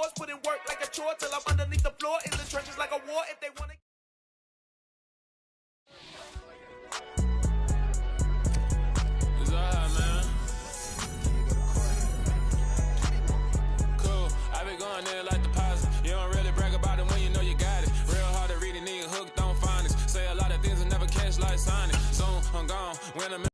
wars, put in work like a chore till I'm underneath the floor in the trenches like a war. If they want to. It's alright, man. Cool. I been going there like deposit. You don't really brag about it when you know you got it. Real hard to read a nigga hooked on phonics. Say a lot of things and never catch like Sonic. Soon I'm gone. When I'm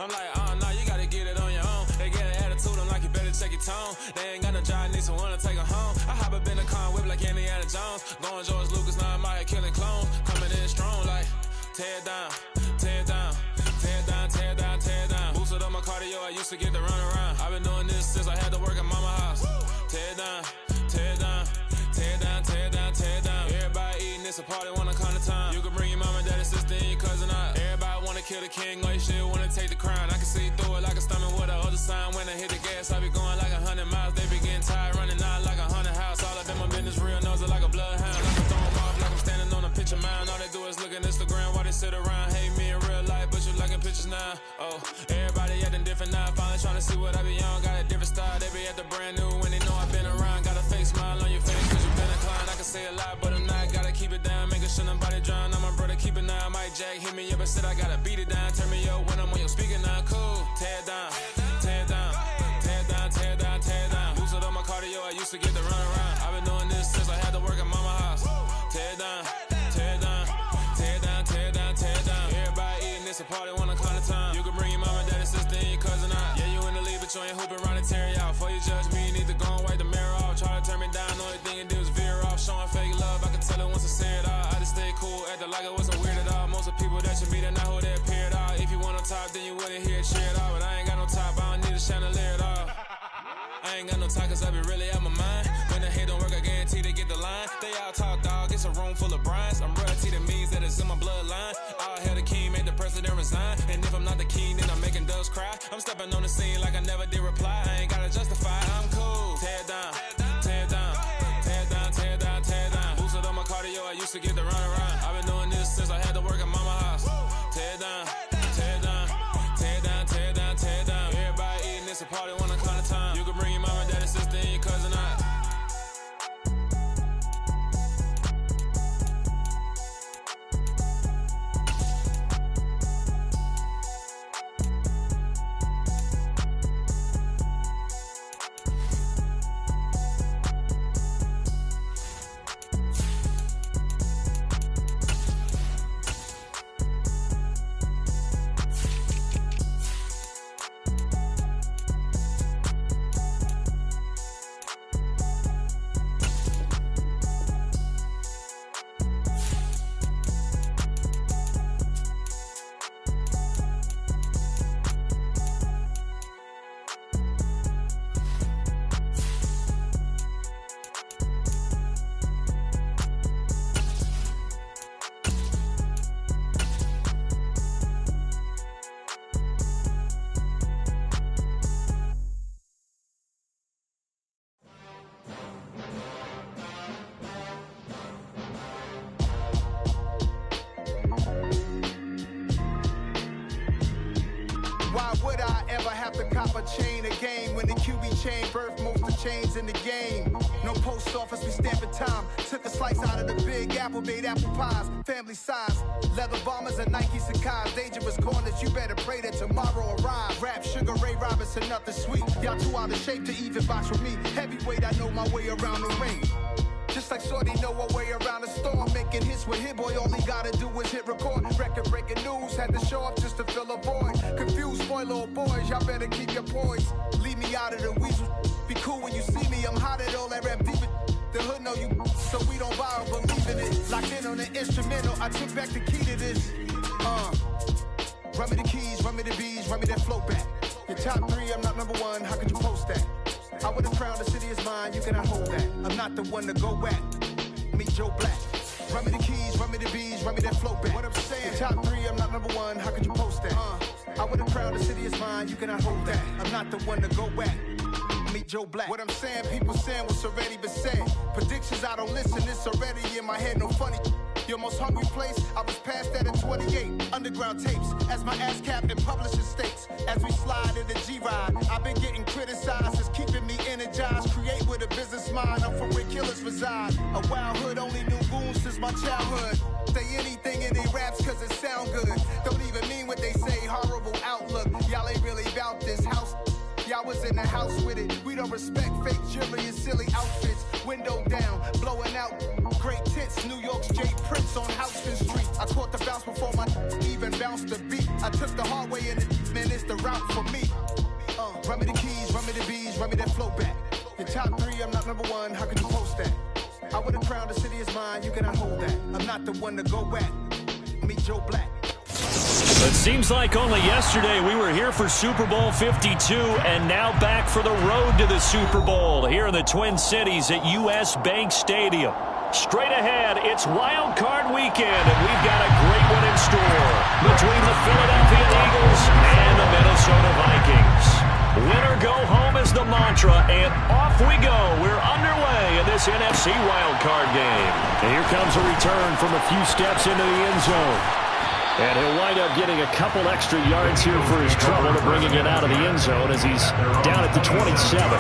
I'm like, oh no, you gotta get it on your own. They get an attitude, I'm like, you better check your tone. They ain't got no job, need someone to take her home. I hop up in the car and whip like Indiana Jones. Going George Lucas, now I'm out here killing clones. Coming in strong like, tear down, tear down, tear down, tear down, tear down. Boosted up my cardio, I used to get to run around. I've been doing this since I had to work at mama house. Tear down, tear down, tear down, tear down, tear down. Everybody eating, it's a party, wanna come to time. You can bring your mama, daddy, sister, and your cousin out. Everybody wanna kill the king, like shit, wanna take the crown. I can see through it like a stomach with a other sign. When I hit the gas, I be going like 100 miles. They be getting tired, running out like 100 house. All up in my business, real nose like a bloodhound. Like I'm throwing off, like I'm standing on a picture mound. All they do is look at Instagram while they sit around. Hate me in real life, but you liking pictures now. Oh, everybody acting different now. Finally trying to see what I be on. Got a different style, they be at the brand new when they know I've been around. Got a fake smile on your face, cause you been inclined. I can say a lot, but I'm not. Gotta keep it down, making sure nobody drown. I'm my brother, keep it now. Mike Jack hit me up and said I gotta beat it down. Turn me up when I'm on your speaker now. Cool, tear down, tear down, tear down, tear down, tear down. Boosted up my cardio, I used to get to run around. I've been doing this since I had to work at mama house. Tear down, tear down, tear down, tear down, tear down. Everybody eating, it's a party, wanna come to time. You can bring your mama, daddy, sister, and your cousin out. Yeah, you in the lead, but you ain't hooping around and tear you out. Before you judge me, you need to go and wipe the mirror off. Try to turn me down, only thing you do is veer off. Showing fake love, I can tell it once I say it all. I just stay cool, acting like it wasn't weird at all. Most of the people that you meet are not who they appear at all. If you want on top, then you wouldn't hear it cheer at all. But I ain't got no top, I don't need a chandelier at all. I ain't got no time, cause I be really out my mind. When the hate don't work, I guarantee they get the line. They all talk, dog, it's a room full of brines. I'm royalty, that means that it's in my bloodline. All hail the king, made the president resign. And if I'm not the king, then I'm making doves cry. I'm stepping on the scene like I never did reply. I ain't gotta justify, I'm cool. Tear down, tear down, tear down, tear down, tear down. Boosted up my cardio, I used to get to run around. I've been doing this since I had to work at mama house. Tear down, tear down, tear down, tear down, tear down. Everybody eating, it's a party, wanna come to time. You can bring your mama, daddy, sister, and your cousin out. Why would I ever have to cop a chain again when the QB chain birthed most of the chains in the game? No post office, we stamping time. Took a slice out of the big apple, made apple pies, family size. Leather bombers and Nike Sacai's. Dangerous corners, you better pray that tomorrow arrives. Rap, Sugar Ray Robinson, nothing sweet. Y'all too out of shape to even box with me. Heavyweight, I know my way around the ring. Just like Shorty know her way around the storm. Making hits with Hit Boy, all he gotta do is hit record. Record breaking news, had to show up just to fill a void. Confused, spoiled little boys, y'all better keep your poise. Leave me out of the weasel. Be cool when you see me, I'm hot at all that rap deep. The hood know you, so we don't borrow, believe in it. Locked in on the instrumental, I took back the key to this. Run me the keys, run me the bees, run me that flow back. Your top three, I'm not number one, how could you post that? I would've crowned the city is mine, you cannot hold that. I'm not the one to go at. Meet Joe Black. Run me the keys, run me the bees, run me that flow back. What I'm saying, your top three, I'm not number one, how could you post that? I would've crowned the city is mine, you cannot hold that. I'm not the one to go at. Meet Joe Black. What I'm saying, people saying what's already been said. Predictions, I don't listen, it's already in my head, no funny. Your most hungry place, I was past that at 28. Underground tapes, as my ass cap in publishing states. As we slide in the G-Ride, I've been getting criticized. reside. A wild hood only knew goons since my childhood. Say anything in they raps cause it sound good. Don't even mean what they say, horrible outlook. Y'all ain't really about this house. Y'all was in the house with it. We don't respect fake jewelry and silly outfits. Window down, blowing out. Great tits, New York's J. Prince on Houston Street. I caught the bounce before my even bounced the beat. I took the hard way and man, it's the route for me. Run me the keys, run me the bees, run me that flow back. Your top 3, I'm not number 1, how can you post that? I would have crowned the city is mine, you cannot hold that. I'm not the one to go at. Meet Joe Black. It seems like only yesterday we were here for Super Bowl 52 and now back for the road to the Super Bowl here in the Twin Cities at US Bank Stadium. Straight ahead, it's Wild Card Weekend, and we've got a great one in store between the Philadelphia Eagles and the Minnesota Vikings. Win or go home is the mantra, and off we go. We're underway in this NFC Wild Card game. And here comes a return from a few steps into the end zone. And he'll wind up getting a couple extra yards here for his trouble to bringing it out of the end zone as he's down at the 27.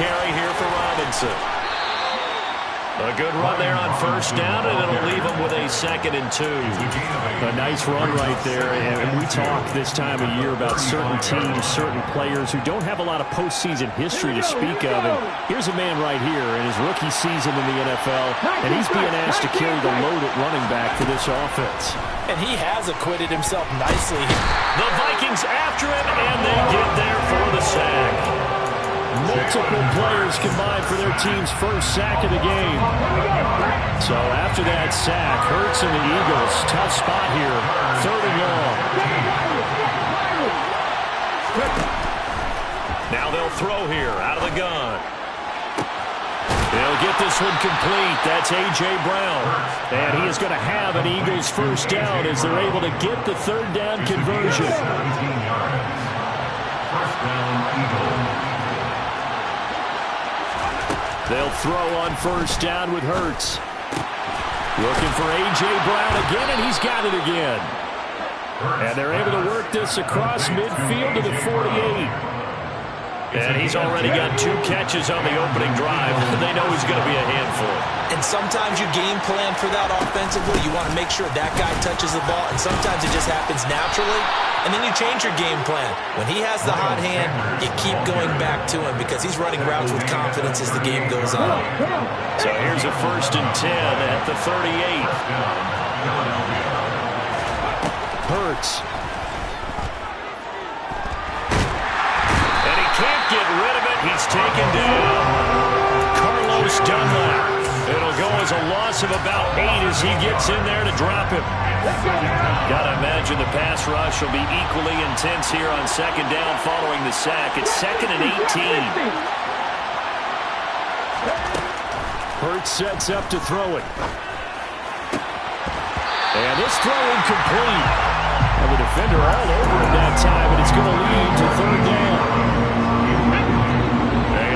Carry here for Robinson. A good run there on first down, and it'll leave him with a 2nd and 2. A nice run right there, and we talk this time of year about certain teams, certain players who don't have a lot of postseason history to speak of. And here's a man right here in his rookie season in the NFL, and he's being asked to carry the load at running back for this offense. And he has acquitted himself nicely. The Vikings after him, and they get there for the sack. Multiple players combined for their team's first sack of the game. So after that sack, Hurts and the Eagles, tough spot here, 3rd and long. Now they'll throw here, out of the gun. They'll get this one complete. That's A.J. Brown. And he is going to have an Eagles first down as they're able to get the 3rd down conversion. First down, Eagles. They'll throw on first down with Hurts. Looking for A.J. Brown again, and he's got it again. And they're able to work this across midfield to the 48. And he's already got 2 catches on the opening drive. They know he's going to be a handful. And sometimes you game plan for that offensively. You want to make sure that guy touches the ball, and sometimes it just happens naturally. And then you change your game plan. When he has the hot hand, you keep going back to him because he's running routes with confidence as the game goes on. So here's a 1st and 10 at the 38. Hurts. And he can't get rid of it. He's taken down. Carlos Dunlap. It'll go as a loss of about 8 as he gets in there to drop him. Gotta imagine the pass rush will be equally intense here on 2nd down following the sack. It's 2nd and 18. Hurts sets up to throw it. And this throw incomplete. And the defender all over him that time, and it's going to lead to 3rd down.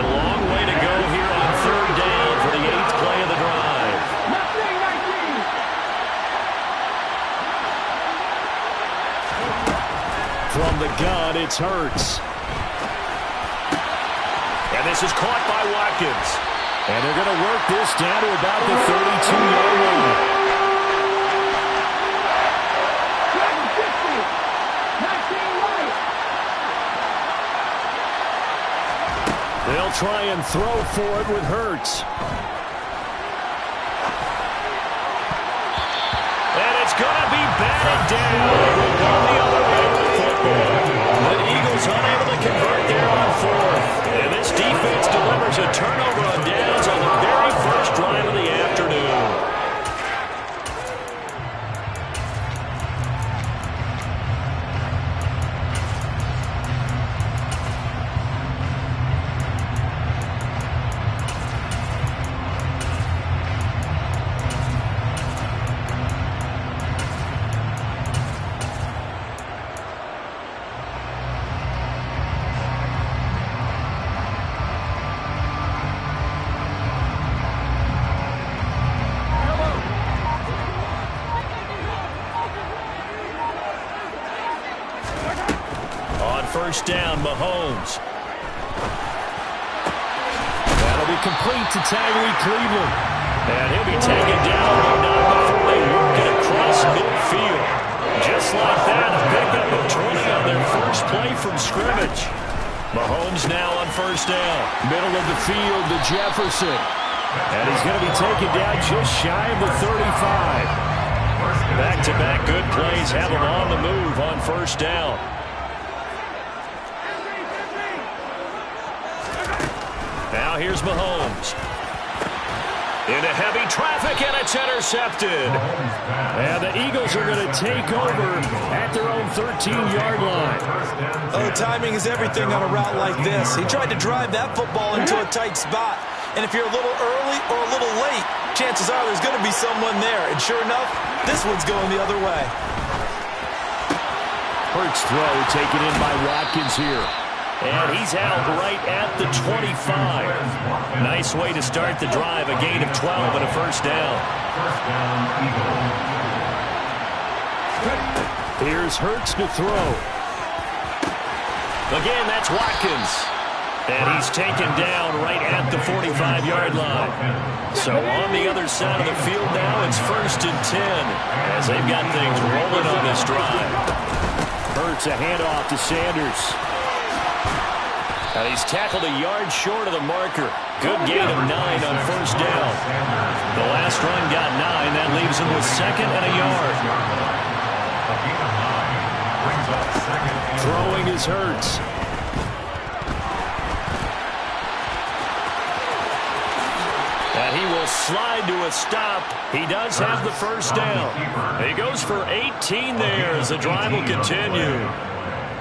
A long way to go here on 3rd down for the 8th play of the drive. From the gun, it's Hurts. And this is caught by Watkins. And they're going to work this down to about the 32-yard line. They'll try and throw for it with Hurts. And it's going to be batted down. The other way with the football. The Eagles unable to convert there on 4th. And this defense delivers a turnover on downs on the very first drive of the afternoon. first down, Mahomes. That'll be complete to Tyreek Cleveland. And he'll be taken down, but not before they work it across midfield. Just like that, a pickup of 20 on their first play from scrimmage. Mahomes now on first down. Middle of the field to Jefferson. And he's going to be taken down just shy of the 35. Back-to-back good plays have him on the move on first down. Now here's Mahomes. Into heavy traffic, and it's intercepted. And the Eagles are going to take over at their own 13-yard line. Oh, timing is everything on a route like this. He tried to drive that football into a tight spot. And if you're a little early or a little late, chances are there's going to be someone there. And sure enough, this one's going the other way. Hurts throw taken in by Watkins here. And he's out right at the 25. Nice way to start the drive. A gain of 12 and a first down. Here's Hurts to throw. Again, that's Watkins. And he's taken down right at the 45-yard line. So on the other side of the field now, it's 1st and 10 as they've got things rolling on this drive. Hurts a handoff to Sanders. And he's tackled a yard short of the marker. Good gain of 9 on first down. The last run got 9. That leaves him with 2nd and a yard. Throwing is Hurts. And he will slide to a stop. He does have the first down. He goes for 18 there as the drive will continue.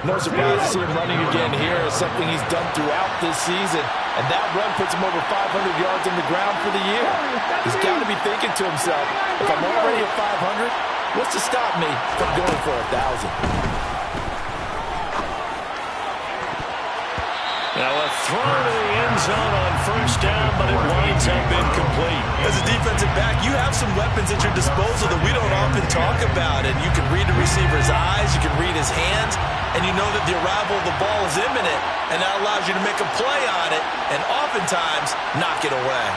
No surprise to see him running again here. It's something he's done throughout this season. And that run puts him over 500 yards on the ground for the year. He's got to be thinking to himself, if I'm already at 500, what's to stop me from going for 1,000? Now a throw to the end zone on first down, but it winds up incomplete. As a defensive back, you have some weapons at your disposal that we don't often talk about. And you can read the receiver's eyes, you can read his hands, and you know that the arrival of the ball is imminent, and that allows you to make a play on it and oftentimes knock it away.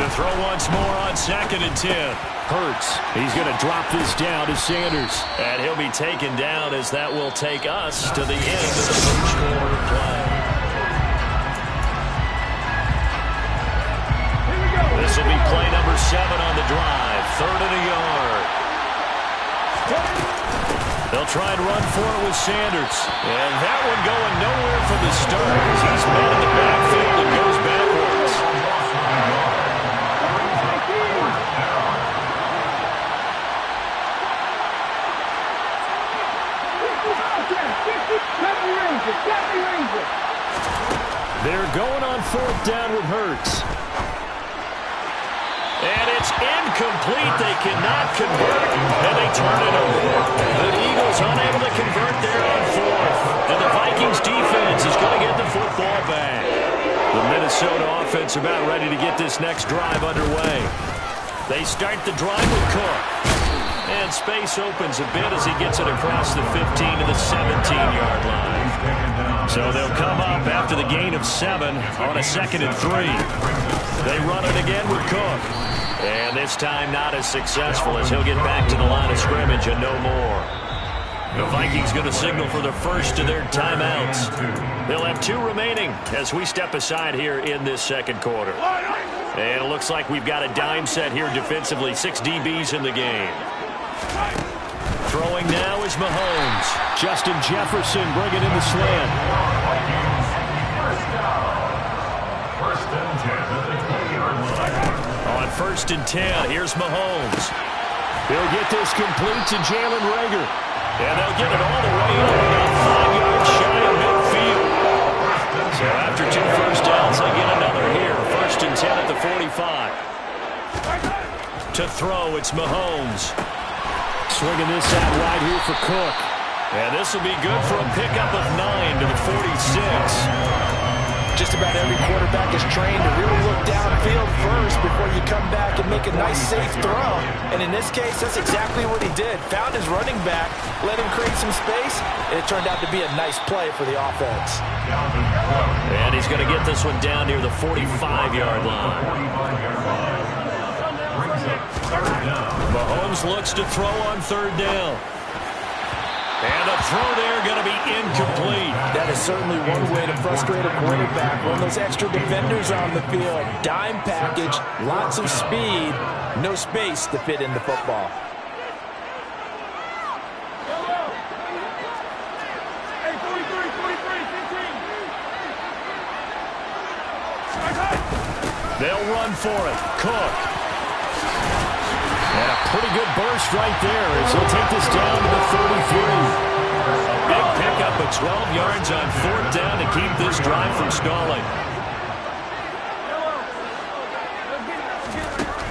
To throw once more on 2nd and 10. Hurts. He's going to drop this down to Sanders. And he'll be taken down as that will take us to the end of the first quarter play. This will be play number 7 on the drive. 3rd and a yard. They'll try and run for it with Sanders. And that one going nowhere from the start as he's met in the backfield and goes backwards. They're going on 4th down with Hurts. And it's incomplete. They cannot convert, and they turn it over. The Eagles unable to convert there on 4th. And the Vikings defense is going to get the football back. The Minnesota offense about ready to get this next drive underway. They start the drive with Cook. And space opens a bit as he gets it across the 15 to the 17-yard line. So they'll come up after the gain of 7 on a 2nd and 3. They run it again with Cook. And this time not as successful as he'll get back to the line of scrimmage and no more. The Vikings going to signal for the first of their timeouts. They'll have 2 remaining as we step aside here in this second quarter. And it looks like we've got a dime set here defensively. 6 DBs in the game. Throwing now is Mahomes. Justin Jefferson bringing in the slant. On 1st and 10, here's Mahomes. He'll get this complete to Jalen Reagor. And they'll get it all the way up about 5 yards shy of midfield. So after 2 first downs, they get another here. 1st and 10 at the 45. To throw, it's Mahomes. Swinging this out wide here for Cook. And this will be good for a pickup of 9 to the 46. Just about every quarterback is trained to really look downfield first before you come back and make a nice, safe throw. And in this case, that's exactly what he did. Found his running back, let him create some space, and it turned out to be a nice play for the offense. And he's going to get this one down near the 45-yard line. Mahomes looks to throw on third down. And a throw there going to be incomplete. That is certainly one way to frustrate a quarterback. Run those extra defenders on the field. Dime package, lots of speed, no space to fit in the football. They'll run for it. Cook. And a pretty good burst right there as he'll take this down to the 33. A big pickup of 12 yards on fourth down to keep this drive from stalling.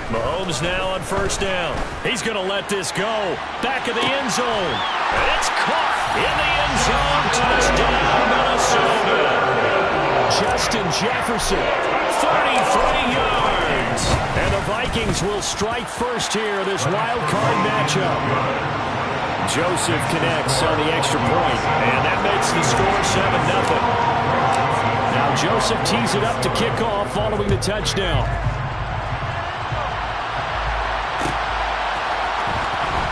Mahomes now on first down. He's going to let this go. Back of the end zone. And it's caught in the end zone. Touchdown, Minnesota. Justin Jefferson, 33 yards. And the Vikings will strike first here, this wild card matchup. Joseph connects on the extra point, and that makes the score 7-0. Now Joseph tees it up to kick off following the touchdown.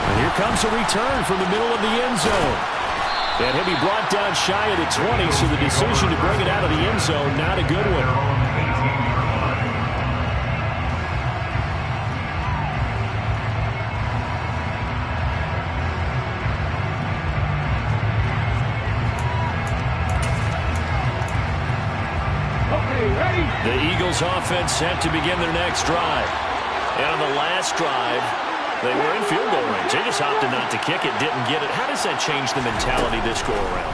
And here comes a return from the middle of the end zone. And he'll be brought down shy of the 20, so the decision to bring it out of the end zone, not a good one. The Eagles offense set to begin their next drive. And on the last drive, they were in field goal range. They just opted not to kick it, didn't get it. How does that change the mentality this go around?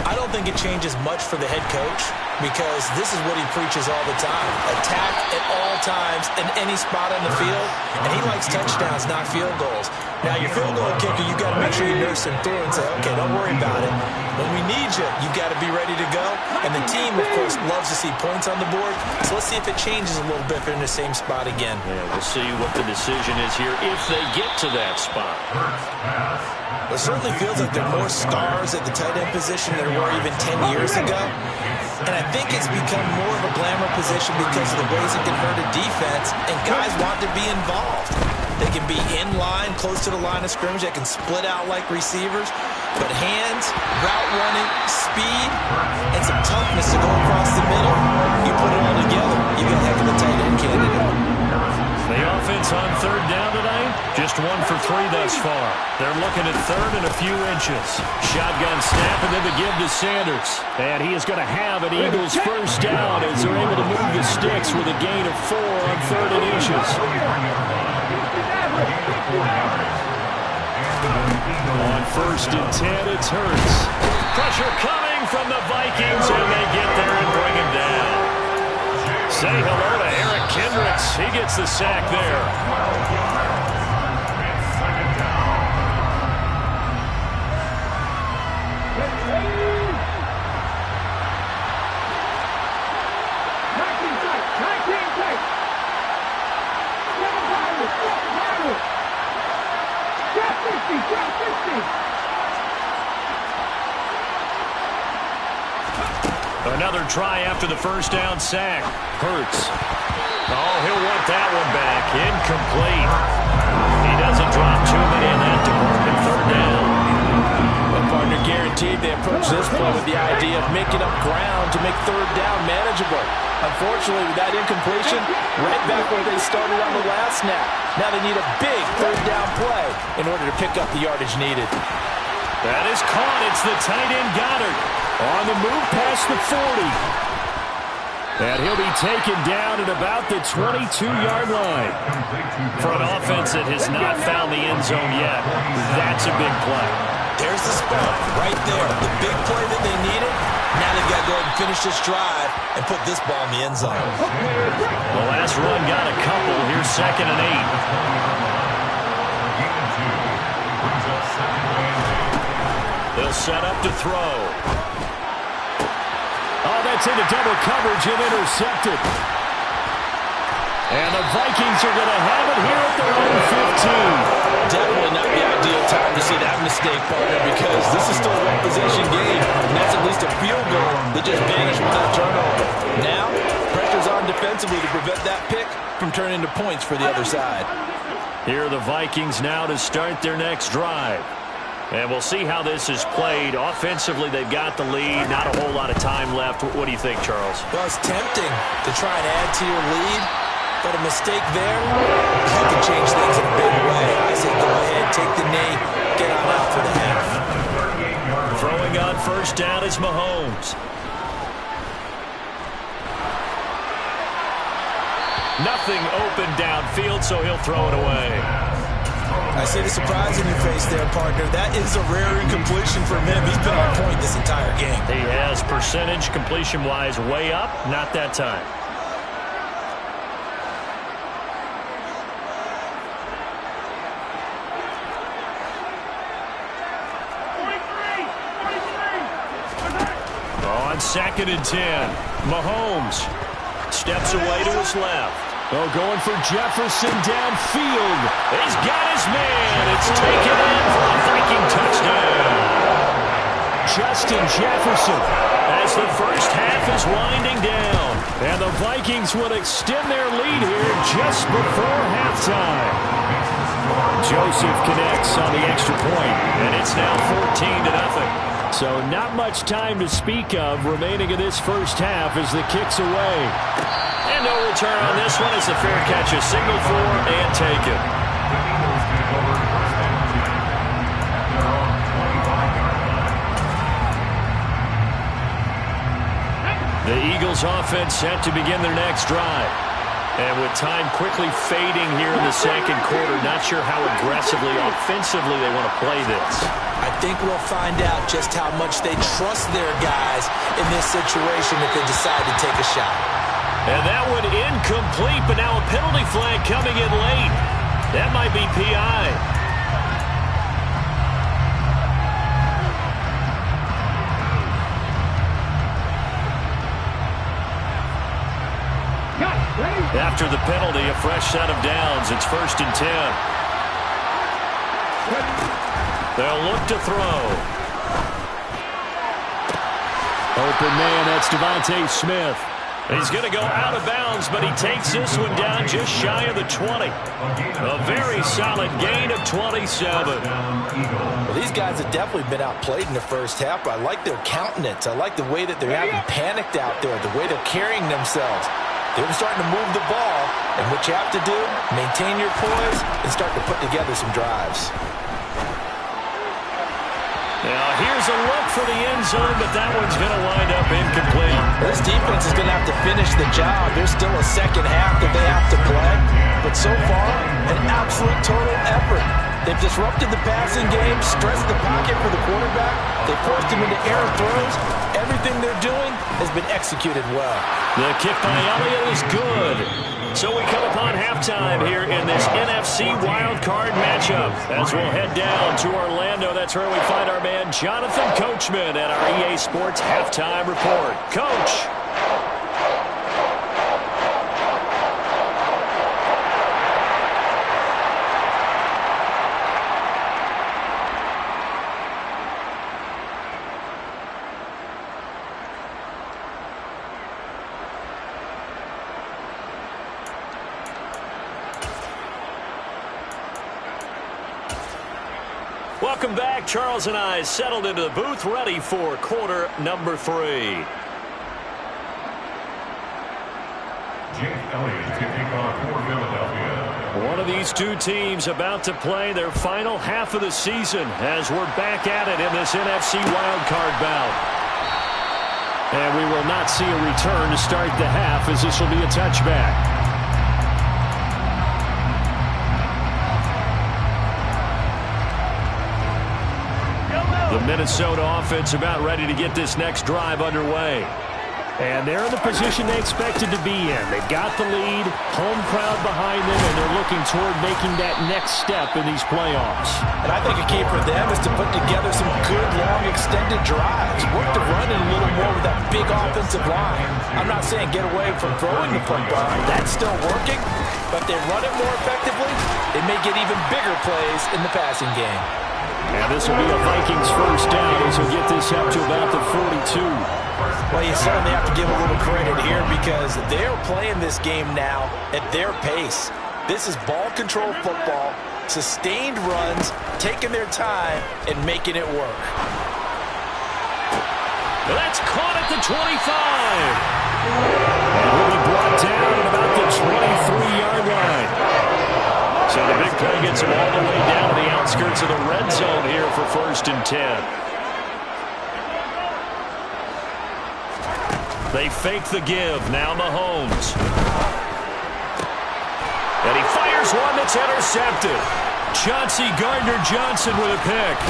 I don't think it changes much for the head coach because this is what he preaches all the time. Attack at all times in any spot on the field, and he likes touchdowns, not field goals. Now, your field goal kicker, you got to make sure you nurse him through and say, okay, don't worry about it. When we need you, you got to be ready to go. And the team, of course, loves to see points on the board. So let's see if it changes a little bit if they're in the same spot again. Yeah, we'll see what the decision is here if they get to that spot. It certainly feels like there are more stars at the tight end position than there were even 10 years ago. And I think it's become more of a glamour position because of the ways it can hurt a defense, and guys want to be involved. They can be in line, close to the line of scrimmage. They can split out like receivers. But hands, route running, speed, and some toughness to go across the middle, you put it all together, you got a heck of a tight end candidate. The offense on third down tonight, just 1 for 3 thus far. They're looking at third and a few inches. Shotgun snap and then the give to Sanders. And he is going to have an Eagles first down as they're able to move the sticks with a gain of 4 on third and inches. On first and 10, it's Hurts. Pressure coming from the Vikings, and they get there and bring him down. Say hello to Eric Kendricks. He gets the sack there. Another try after the first down sack. Hurts. Oh, he'll want that one back. Incomplete. He doesn't drop too many in that department. Third down. Well, partner, guaranteed they approach this play with the idea of making up ground to make third down manageable. Unfortunately, with that incompletion, right back where they started on the last snap. Now they need a big third down play in order to pick up the yardage needed. That is caught. It's the tight end Goddard on the move past the 40. And he'll be taken down at about the 22-yard line. For an offense that has not found the end zone yet, that's a big play. There's the spark right there. The big play that they needed. Now they've got to go ahead and finish this drive and put this ball in the end zone. The last run got a couple. Here's 2nd and 8. They'll set up to throw. Oh, that's into double coverage and intercepted. And the Vikings are going to have it here at their own 15. Definitely not the ideal time to see that mistake, partner, because this is still a one-possession game, and that's at least a field goal that just vanished with that turnover. Now, pressure's on defensively to prevent that pick from turning into points for the other side. Here are the Vikings now to start their next drive. And we'll see how this is played. Offensively, they've got the lead. Not a whole lot of time left. What do you think, Charles? Well, it's tempting to try and add to your lead, but a mistake there, that can change things in a big way. I say go ahead, take the knee, get on out for the half. Throwing on first down is Mahomes. Nothing open downfield, so he'll throw it away. I see the surprise in your face there, partner. That is a rare incompletion from him. He's been on point this entire game. He has percentage completion-wise way up, not that time. On 2nd and 10, Mahomes steps away to his left. Oh, going for Jefferson downfield. He's got his man. It's taken in for a Viking touchdown. Justin Jefferson as the first half is winding down. And the Vikings would extend their lead here just before halftime. Joseph connects on the extra point, and it's now 14-0. So not much time to speak of remaining in this first half as the kick's away. And no return on this one as the fair catch is signaled for and taken. The Eagles offense set to begin their next drive. And with time quickly fading here in the second quarter, not sure how aggressively, offensively they want to play this. I think we'll find out just how much they trust their guys in this situation if they decide to take a shot. And that one incomplete, but now a penalty flag coming in late. That might be PI. After the penalty, a fresh set of downs. It's 1st and 10. They'll look to throw. Open man, that's Devontae Smith. He's going to go out of bounds, but he takes this one down just shy of the 20. A very solid gain of 27. Well, these guys have definitely been outplayed in the first half, but I like their countenance. I like the way that they're having panicked out there, the way they're carrying themselves. They're starting to move the ball, and what you have to do, maintain your poise and start to put together some drives. Now here's a look for the end zone, but that one's going to wind up incomplete. This defense is going to have to finish the job. There's still a second half that they have to play, but so far, an absolute total effort. They've disrupted the passing game, stressed the pocket for the quarterback. They forced him into errant throws. Everything they're doing has been executed well. The kick by Elliott is good. So we come upon halftime here in this NFC wildcard matchup. As we'll head down to Orlando, that's where we find our man Jonathan Coachman at our EA Sports Halftime Report. Coach. Welcome back. Charles and I settled into the booth, ready for quarter number 3. Jake Elliott to kick off for Philadelphia. One of these two teams about to play their final half of the season as we're back at it in this NFC wildcard bout. And we will not see a return to start the half as this will be a touchback. The Minnesota offense about ready to get this next drive underway. And they're in the position they expected to be in. They've got the lead, home crowd behind them, and they're looking toward making that next step in these playoffs. And I think a key for them is to put together some good, long, extended drives. Work the run in a little more with that big offensive line. I'm not saying get away from throwing the football. That's still working. But if they run it more effectively, they may get even bigger plays in the passing game. And this will be a Vikings first down as we get this up to about the 42. Well, you certainly have to give a little credit here because they're playing this game now at their pace. This is ball control football, sustained runs, taking their time, and making it work. That's caught at the 25. And will be brought down at about the 23-yard line. So the big play gets him all the way down to the outskirts of the red zone here for 1st and 10. They fake the give. Now Mahomes. And he fires one that's intercepted. Chauncey Gardner-Johnson with a pick.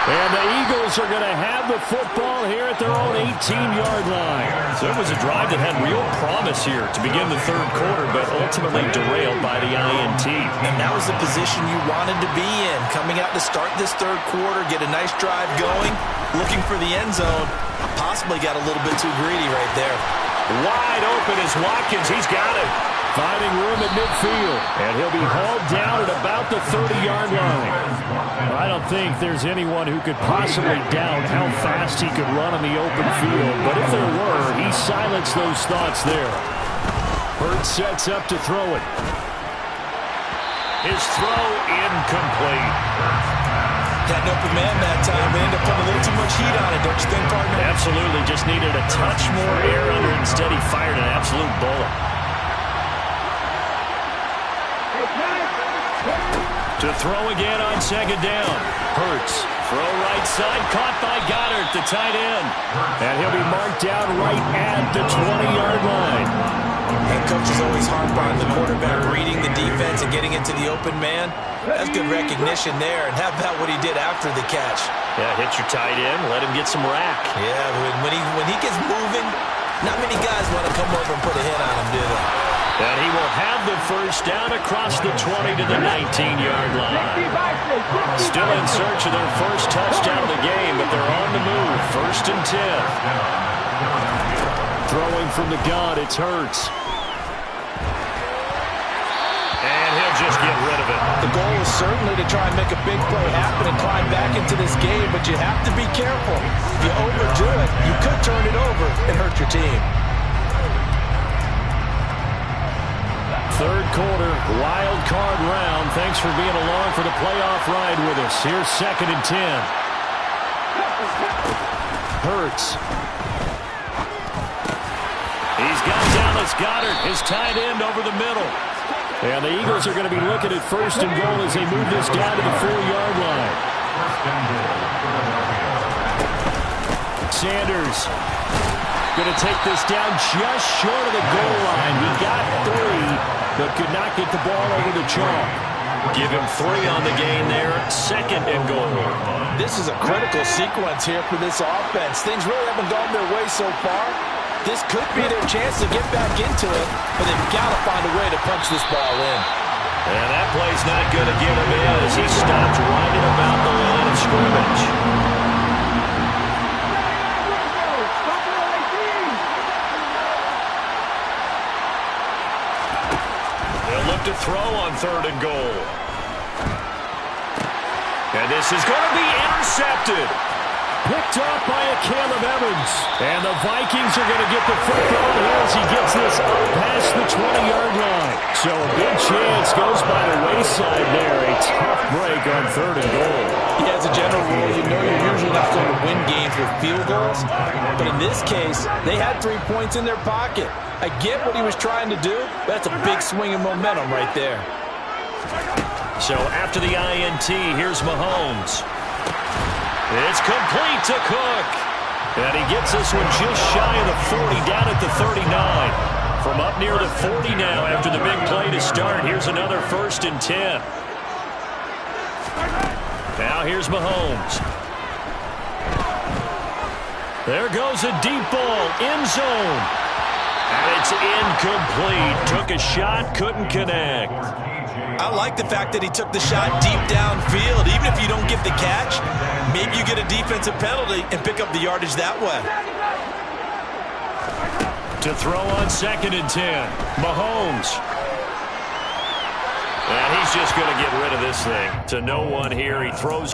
And the Eagles are going to have the football here at their own 18-yard line. So it was a drive that had real promise here to begin the third quarter, but ultimately derailed by the INT. And that was the position you wanted to be in. Coming out to start this third quarter, get a nice drive going, looking for the end zone. Possibly got a little bit too greedy right there. Wide open is Watkins. He's got it. Finding room at midfield. And he'll be hauled down at about the 30-yard line. I don't think there's anyone who could possibly doubt how fast he could run on the open field. But if there were, he silenced those thoughts there. Hurts sets up to throw it. His throw incomplete. Had an open man that time. They ended up putting a little too much heat on it, don't you think, partner? Absolutely. Just needed a touch more air under it. Instead, he fired an absolute bullet. To throw again on 2nd down. Hurts. Throw right side. Caught by Goddard, the tight end. And he'll be marked down right at the 20-yard line. Head coaches always harp on the quarterback reading the defense and getting into the open man. That's good recognition there. And how about what he did after the catch? Yeah, hit your tight end. Let him get some rack. Yeah, when he gets moving, not many guys want to come over and put a hit on him, do they? And he will have the first down across the 20 to the 19-yard line. Still in search of their first touchdown of the game, but they're on the move. 1st and 10. Throwing from the gun, it's Hurts. And he'll just get rid of it. The goal is certainly to try and make a big play happen and climb back into this game, but you have to be careful. If you overdo it, you could turn it over and hurt your team. Third quarter, wild card round. Thanks for being along for the playoff ride with us. Here's 2nd and 10. Hurts. He's got Dallas Goddard, his tight end, over the middle. And the Eagles are going to be looking at 1st and goal as they move this down to the 4-yard line. Sanders going to take this down just short of the goal line. He got 3. But could not get the ball over the chalk. Give him 3 on the gain there. 2nd and goal. This is a critical sequence here for this offense. Things really haven't gone their way so far. This could be their chance to get back into it, but they've got to find a way to punch this ball in. And that play's not going to get him in as he stopped right at about the line of scrimmage. To throw on 3rd and goal. And this is going to be intercepted. Picked up by a Caleb Evans. And the Vikings are going to get the football here as he gets this up past the 20-yard line. So a big chance goes by the wayside there. A tough break on 3rd and goal. Yeah, as a general rule, you know you're usually not going to win games with field goals. But in this case, they had 3 points in their pocket. I get what he was trying to do, but that's a big swing of momentum right there. So after the INT, here's Mahomes. It's complete to Cook. And he gets this one just shy of the 40, down at the 39. From up near the 40 now after the big play to start. Here's another 1st and 10. Now here's Mahomes. There goes a deep ball, end zone. And it's incomplete. Took a shot, couldn't connect. I like the fact that he took the shot deep downfield. Even if you don't get the catch, maybe you get a defensive penalty and pick up the yardage that way. To throw on 2nd and 10, Mahomes. And he's just going to get rid of this thing. To no one here, he throws.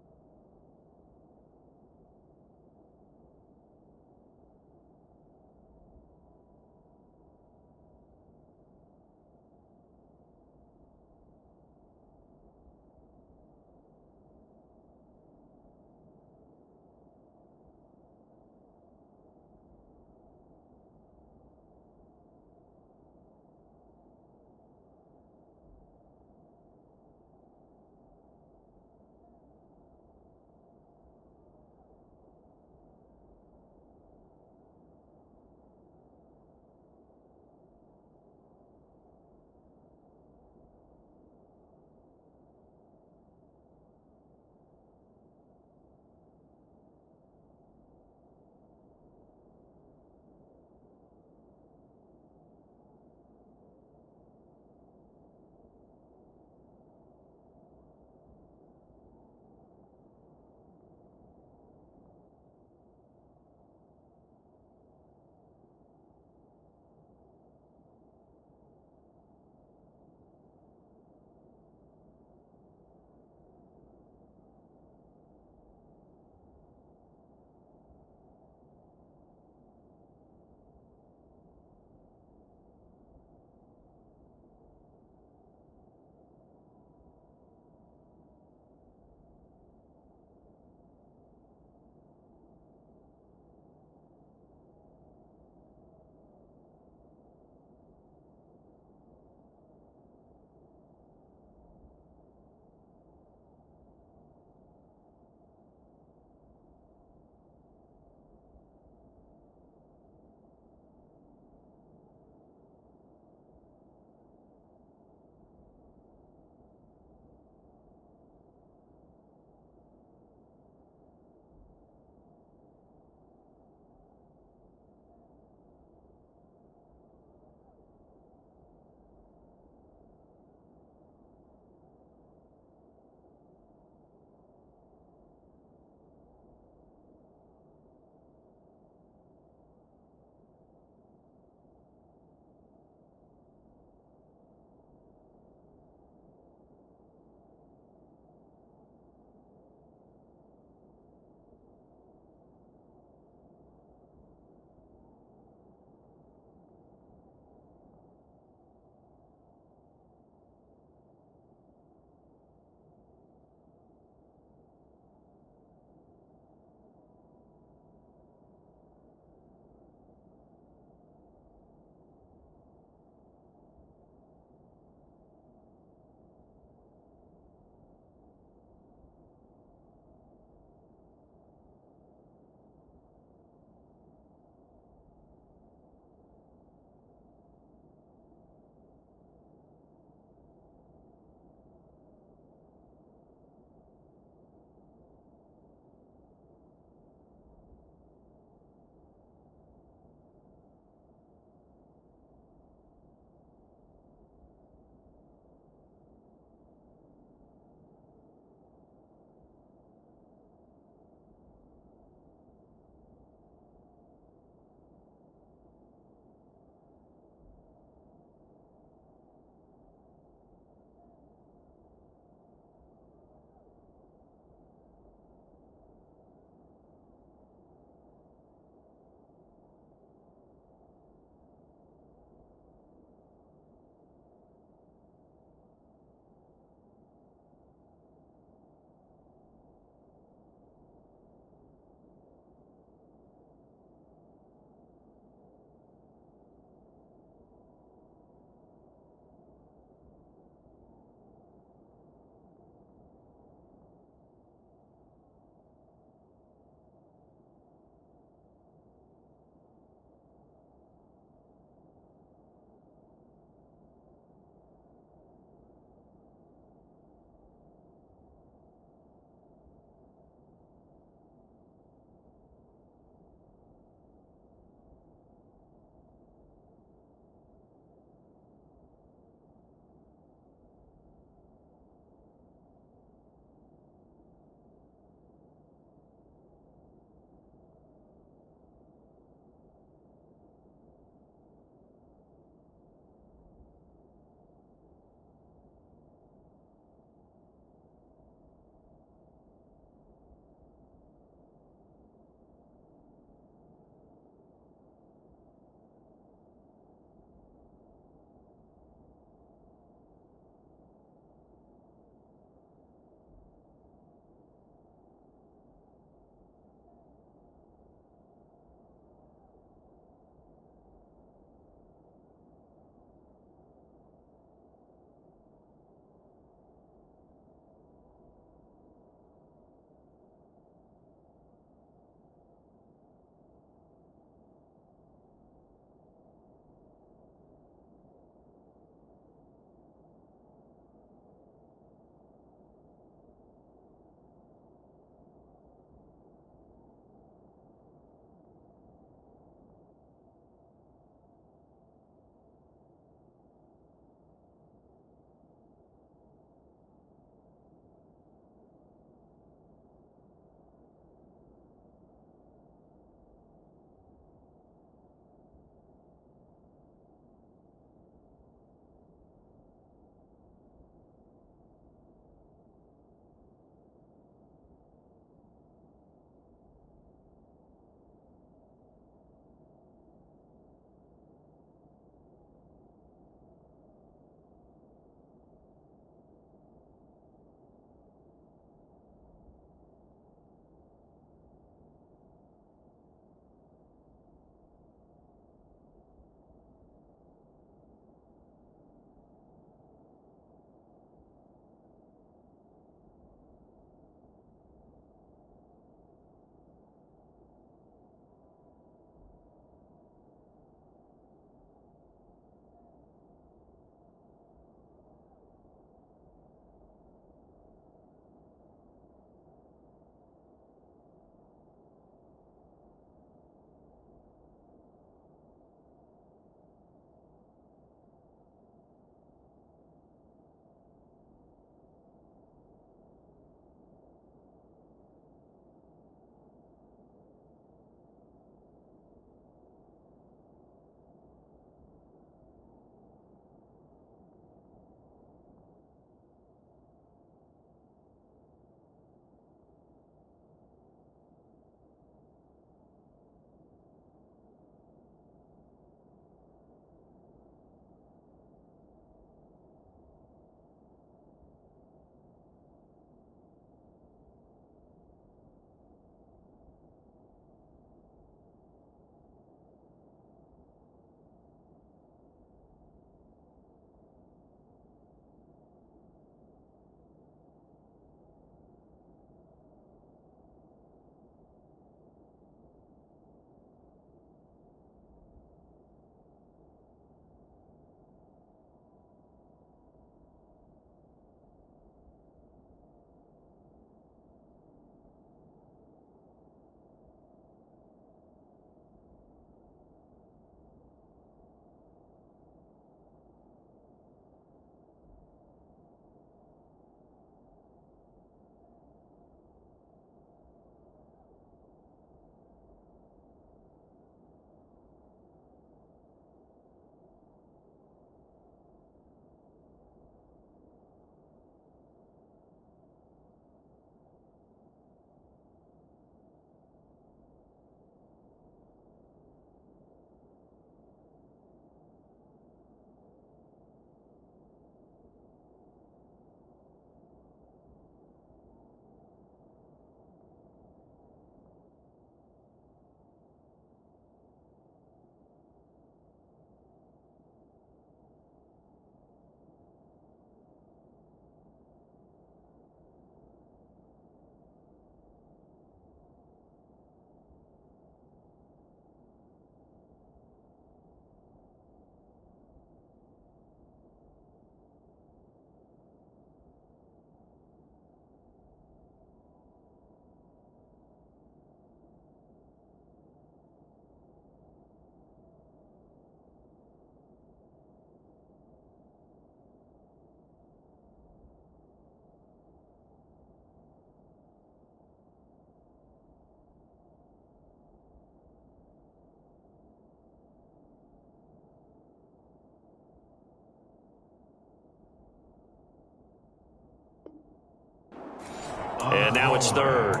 And now it's third.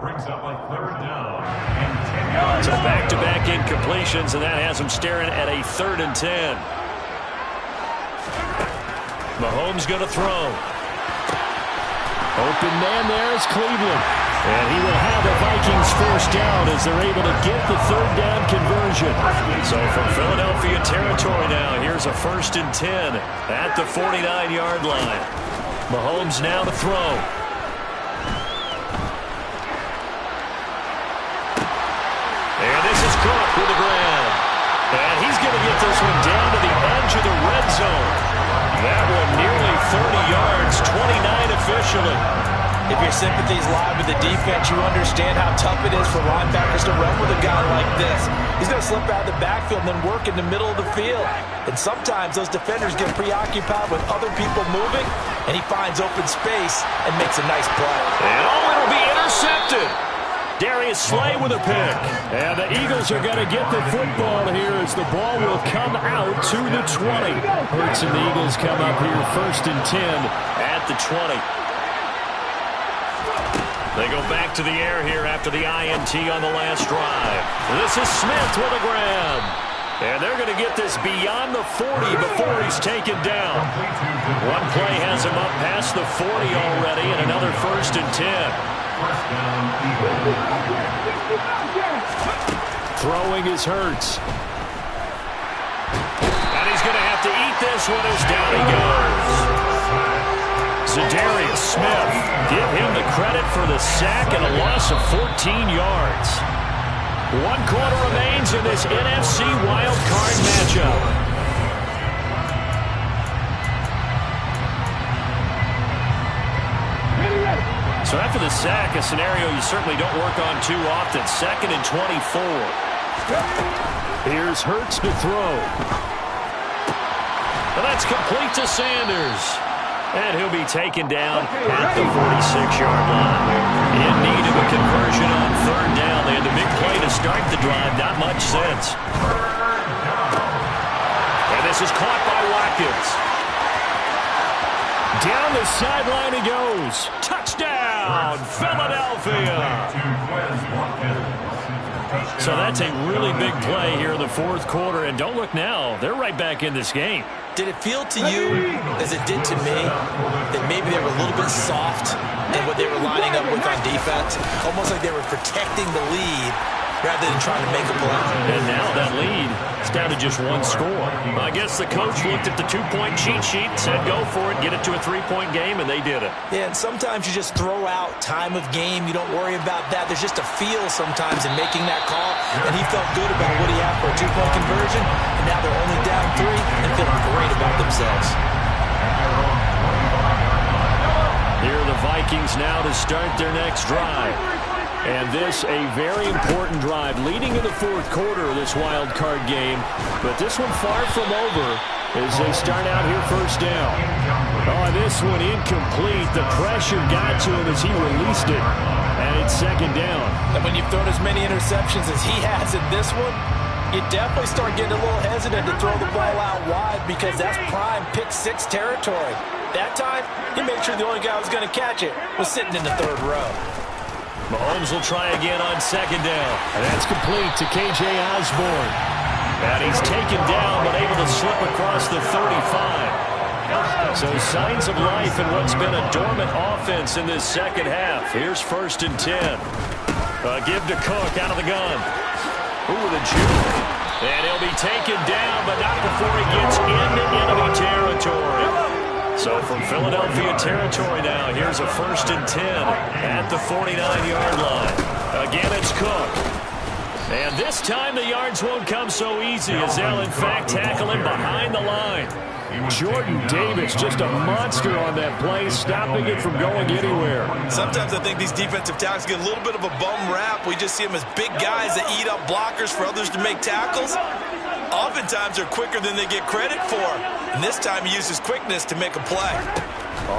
Brings up a third down and 10 yards. So back-to-back incompletions, and that has him staring at a 3rd and 10. Mahomes going to throw. Open man there is Cleveland. And he will have the Vikings first down as they're able to get the 3rd down conversion. So from Philadelphia territory now, here's a 1st and 10 at the 49-yard line. Mahomes now to throw. And this is Cook with the grab. And he's going to get this one down to the edge of the red zone. That one nearly 30 yards, 29 officially. If your sympathies lie with the defense, you understand how tough it is for linebackers to run with a guy like this. He's going to slip out of the backfield and then work in the middle of the field. And sometimes those defenders get preoccupied with other people moving, and he finds open space and makes a nice play. And it'll be intercepted. Darius Slay with a pick. And the Eagles are going to get the football here as the ball will come out to the 20. Hurts and the Eagles come up here 1st and 10 at the 20. They go back to the air here after the INT on the last drive. This is Smith with a grab. And they're going to get this beyond the 40 before he's taken down. One play has him up past the 40 already, and another 1st and 10. Throwing is Hurts. And he's going to have to eat this one as down he goes. Darius Smith, give him the credit for the sack and a loss of 14 yards. 1 quarter remains in this NFC wild card matchup. So after the sack, a scenario you certainly don't work on too often. 2nd and 24. Here's Hurts to throw. And that's complete to Sanders. And he'll be taken down at the 46-yard line. In need of a conversion on 3rd down. They had the big play to start the drive. Not much sense. And this is caught by Watkins. Down the sideline he goes. Touchdown, Philadelphia. So that's a really big play here in the 4th quarter. And don't look now. They're right back in this game. Did it feel to you, as it did to me, that maybe they were a little bit soft in what they were lining up with on defense? Almost like they were protecting the lead rather than trying to make a play. And now that lead is down to just 1 score. I guess the coach looked at the 2-point cheat sheet and said, go for it, get it to a 3-point game, and they did it. Yeah, and sometimes you just throw out time of game. You don't worry about that. There's just a feel sometimes in making that call, and he felt good about what he had for a 2-point conversion, and now they're only down 3 and feeling great about themselves. Here are the Vikings now to start their next drive. And this a very important drive leading in the 4th quarter of this wild card game. But this one far from over as they start out here 1st down. Oh, this one incomplete. The pressure got to him as he released it. And it's 2nd down. And when you've thrown as many interceptions as he has in this one, you definitely start getting a little hesitant to throw the ball out wide because that's prime pick 6 territory. That time, he made sure the only guy who was going to catch it was sitting in the 3rd row. Mahomes will try again on 2nd down. And that's complete to K.J. Osborne. And he's taken down but able to slip across the 35. So signs of life in what's been a dormant offense in this 2nd half. Here's 1st and 10. Give to Cook out of the gun. Ooh, the juke. And he'll be taken down, but not before he gets into enemy territory. So from Philadelphia territory now, here's a 1st and 10 at the 49-yard line. Again, it's Cook. And this time the yards won't come so easy as they'll, in fact, tackle him behind the line. Jordan Davis, just a monster on that play, stopping it from going anywhere. Sometimes I think these defensive tackles get a little bit of a bum rap. We just see them as big guys that eat up blockers for others to make tackles. Oftentimes they're quicker than they get credit for. And this time he uses quickness to make a play.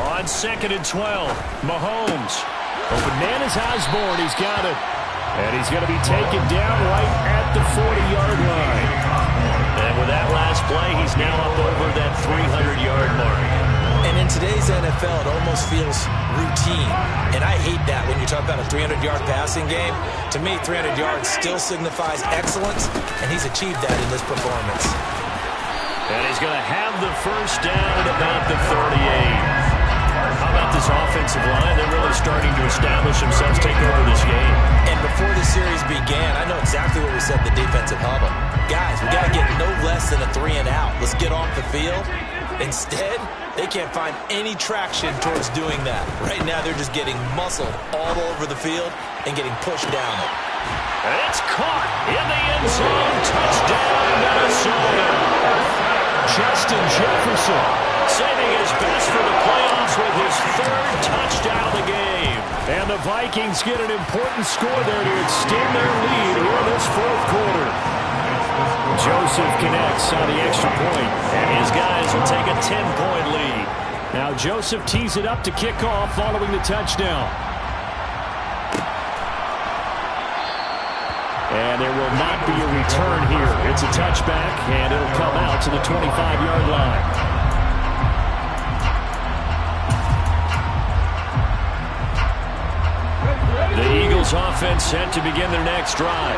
On 2nd and 12, Mahomes. Open man is Osborne. He's got it. And he's going to be taken down right at the 40-yard line. And with that last play, he's now up over that 300-yard mark. And in today's NFL, it almost feels routine. And I hate that when you talk about a 300-yard passing game. To me, 300 yards still signifies excellence, and he's achieved that in this performance. And he's going to have the first down at about the 38. How about this offensive line? They're really starting to establish themselves, take over this game. And before the series began, I know exactly what we said in the defensive huddle. Guys, we got to get no less than a 3-and-out. Let's get off the field. Instead, they can't find any traction towards doing that. Right now, they're just getting muscled all over the field and getting pushed down it. And it's caught in the end zone. Touchdown, Minnesota. Justin Jefferson saving his best for the playoffs with his third touchdown of the game. And the Vikings get an important score there to extend their lead here in this fourth quarter. Joseph connects on the extra point, and his guys will take a 10-point lead. Now Joseph tees it up to kick off following the touchdown. And there will not be a return here. It's a touchback, and it'll come out to the 25-yard line. The Eagles offense set to begin their next drive.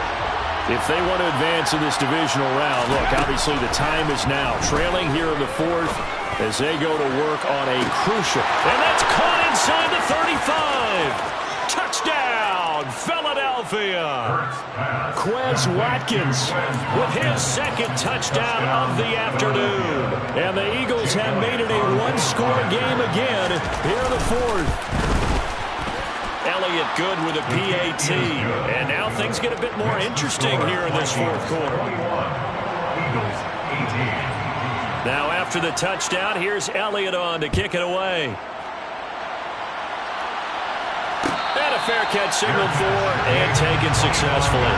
If they want to advance in this divisional round, look, obviously the time is now. Trailing here in the fourth as they go to work on a crucial. And that's caught inside the 35. Touchdown, Philadelphia. Quez Watkins with his second touchdown of the afternoon. And the Eagles have made it a one-score game again here in the fourth. Elliott good with a PAT. And now things get a bit more interesting here in this fourth quarter. Now after the touchdown, here's Elliott on to kick it away. And a fair catch signaled for and taken successfully.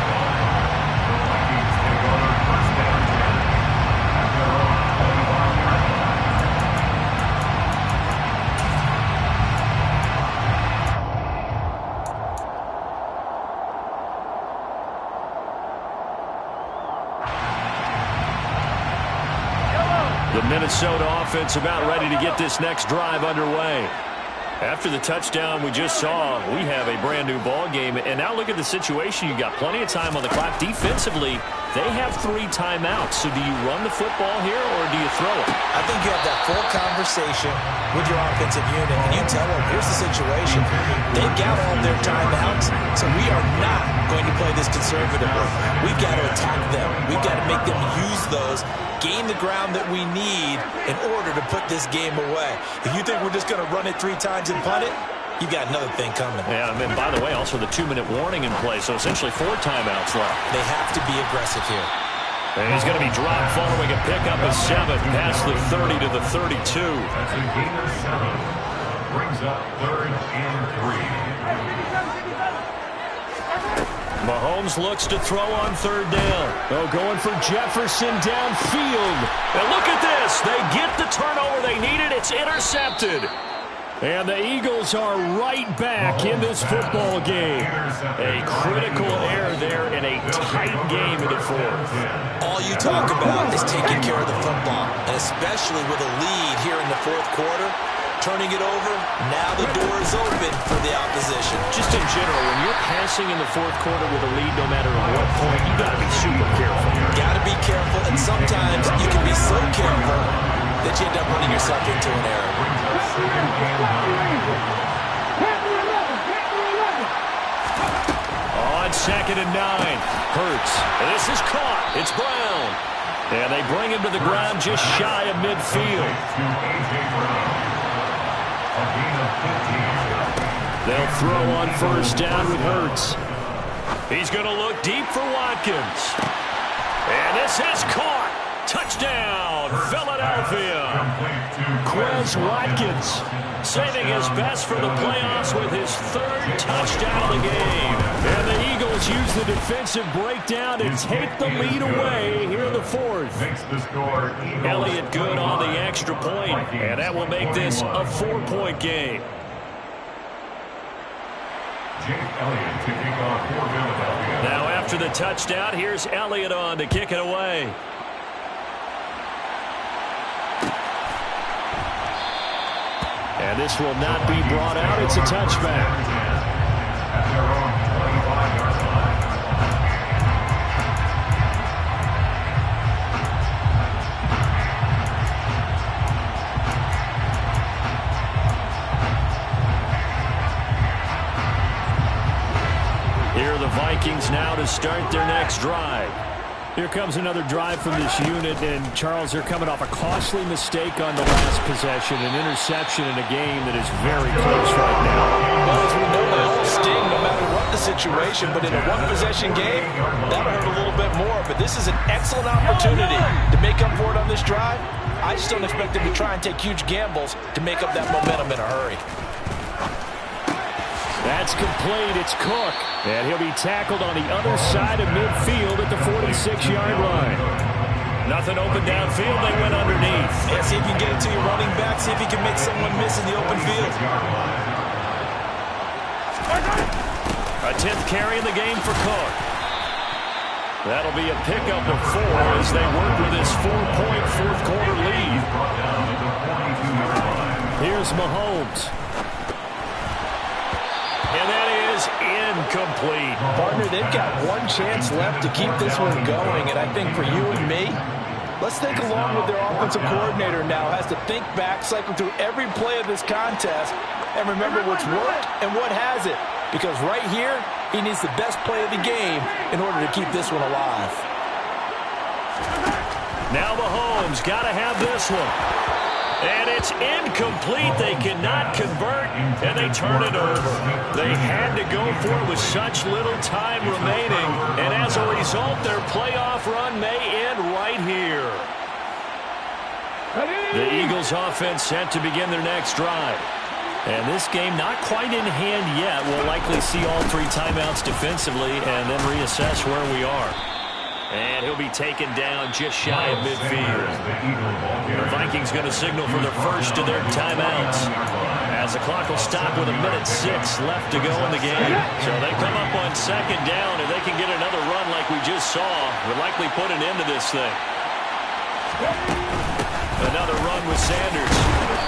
The Minnesota offense about ready to get this next drive underway. After the touchdown we just saw, we have a brand new ball game. And now look at the situation. You got plenty of time on the clock. Defensively, they have 3 timeouts. So do you run the football here or do you throw it? I think you have that full conversation with your offensive unit, and you tell them, here's the situation. They've got all their timeouts, so we are not going to play this conservatively. We've got to attack them. We've got to make them use those, gain the ground that we need in order to put this game away. If you think we're just going to run it 3 times and punt it, you've got another thing coming. Yeah, and by the way, also the 2-minute warning in play, so essentially 4 timeouts left. They have to be aggressive here. And he's going to be dropped following a pickup of 7 past the 30 to the 32. That's a gain of 7. Brings up 3rd and 3. Mahomes looks to throw on 3rd down. Oh, going for Jefferson downfield. And look at this. They get the turnover they needed. It's intercepted. And the Eagles are right back in this football game. A critical error there in a tight game in the fourth. All you talk about is taking care of the football, and especially with a lead here in the fourth quarter, turning it over, now the door is open for the opposition. Just in general, when you're passing in the fourth quarter with a lead, no matter at what point, you got to be super careful. Got to be careful, and sometimes you can be so careful that you end up running yourself into an error. On 2nd and 9, Hurts. This is caught. It's Brown. And they bring him to the ground just shy of midfield. They'll throw on 1st down with Hurts. He's going to look deep for Watkins. And this is caught. Touchdown, Philadelphia. Quez Watkins saving his best for the playoffs with his 3rd touchdown of the game. And the Eagles use the defensive breakdown to take the lead away here in the fourth. Elliott good on the extra point, and that will make this a 4-point game. Now after the touchdown, here's Elliott on to kick it And this will not be brought out. It's a touchback. At their own 25-yard line. Here are the Vikings now to start their next drive. Here comes another drive from this unit, and Charles, they're coming off a costly mistake on the last possession, an interception in a game that is very close right now. Well, as we know, that whole sting, no matter what the situation, but in a one-possession game, that'll hurt a little bit more. But this is an excellent opportunity to make up for it on this drive. I just don't expect them to try and take huge gambles to make up that momentum in a hurry. That's complete. It's Cook. And he'll be tackled on the other side of midfield at the 46-yard line. Nothing open downfield. They went underneath. Yeah, see if you can get it to your running back. See if you can make someone miss in the open field. A 10th carry in the game for Cook. That'll be a pickup of 4 as they work with this 4-point fourth-quarter lead. Here's Mahomes. And that is incomplete. Partner, they've got one chance left to keep this one going, and I think for you and me, let's think along with their offensive coordinator now, has to think back, cycle through every play of this contest, and remember what's worked and what hasn't. Because right here, he needs the best play of the game in order to keep this one alive. Now Mahomes got to have this one. And it's incomplete. They cannot convert, and they turn it over. They had to go for it with such little time remaining. And as a result, their playoff run may end right here. The Eagles offense set to begin their next drive. And this game not quite in hand yet. We'll likely see all 3 timeouts defensively and then reassess where we are. And he'll be taken down just shy of midfield. The Vikings going to signal for their first of their timeouts, as the clock will stop with 1:06 left to go in the game. So they come up on 2nd down. If they can get another run like we just saw, would likely put an end to this thing. Another run with Sanders.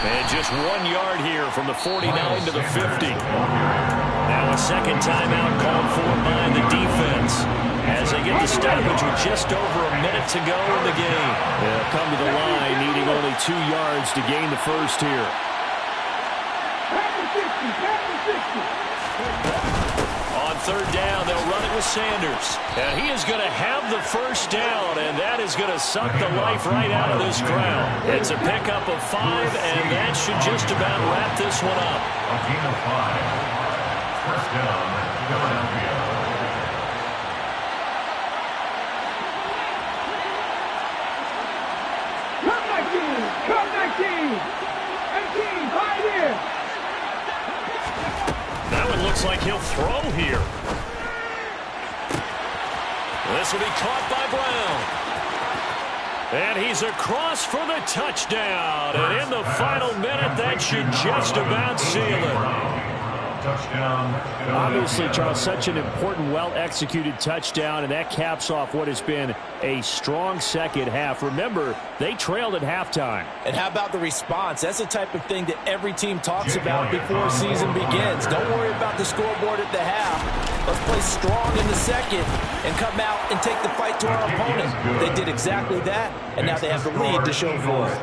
And just 1 yard here from the 49 to the 50. Now a second timeout called for by the defense, as they get the stoppage with just over a minute to go in the game. They'll come to the line needing only 2 yards to gain the first here. On 3rd down, they'll run it with Sanders. And he is going to have the first down, and that is going to suck the life right out of this crowd. It's a pickup of 5, and that should just about wrap this one up. A gain of 5. First down, Philadelphia. Come back, team! And team, right here! That one looks like he'll throw here. This will be caught by Brown. And he's across for the touchdown. And in the final minute, that should just about seal it. Touchdown. Obviously, Charles, such an important, well-executed touchdown, and that caps off what has been a strong second half. Remember, they trailed at halftime. And how about the response? That's the type of thing that every team talks about before a season begins. Don't worry about the scoreboard at the half. Let's play strong in the second and come out and take the fight to our opponent. They did exactly that, and now they have the lead to show for it.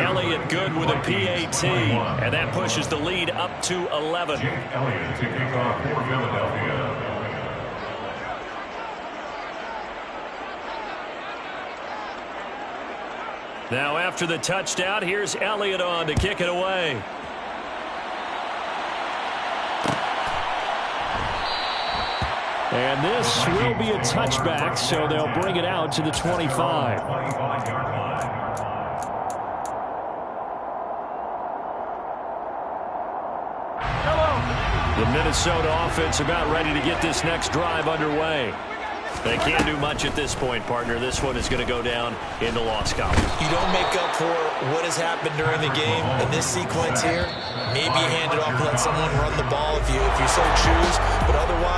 Elliott good with a PAT, and that pushes the lead up to 11. Elliott to kick off for Philadelphia. Now after the touchdown, here's Elliott on to kick it away. And this will be a touchback, so they'll bring it out to the 25. 25-yard line. The Minnesota offense about ready to get this next drive underway. They can't do much at this point, partner. This one is going to go down in the loss column. You don't make up for what has happened during the game in this sequence here. Maybe hand it off and let someone run the ball if you so choose. But otherwise,